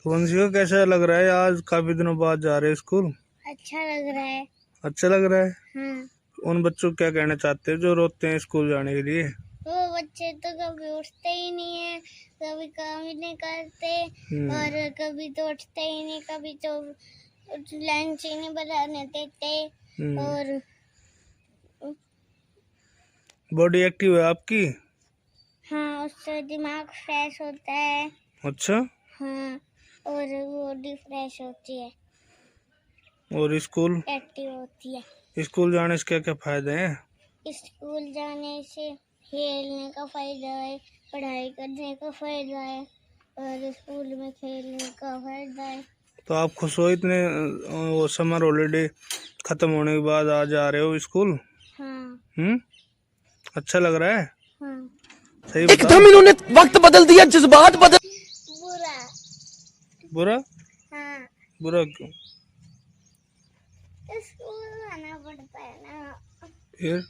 तो वंशी को कैसा लग रहा है आज काफी दिनों बाद जा रहे हैं स्कूल? अच्छा लग रहा है। अच्छा लग रहा है। हाँ। उन बच्चों को क्या कहना चाहते हैं जो रोते हैं स्कूल जाने के लिए? वो बच्चे तो कभी उठते ही नहीं है, कभी काम ही नहीं करते और कभी तो उठते ही नहीं, कभी तो लंच ही नहीं बनाने देते और बॉडी एक्टिव है आपकी? हाँ, उससे दिमाग फ्रेश होता है। अच्छा। हाँ, और बॉडी फ्रेश होती है और स्कूल एक्टिव होती है। स्कूल जाने से क्या क्या फायदे हैं? स्कूल जाने से खेलने का फायदा है, पढ़ाई करने का फायदा है और स्कूल में खेलने का फायदा है। तो आप खुश हो इतने वो समर हॉलीडे खत्म होने के बाद आज आ रहे हो स्कूल? हाँ। अच्छा लग रहा है? हाँ। सही एकदम इन्होंने वक्त बदल दिया, जज्बात बदल। बुरा। बुरा? हाँ, बुरा क्यों? स्कूल आना पड़ता है ना। फिर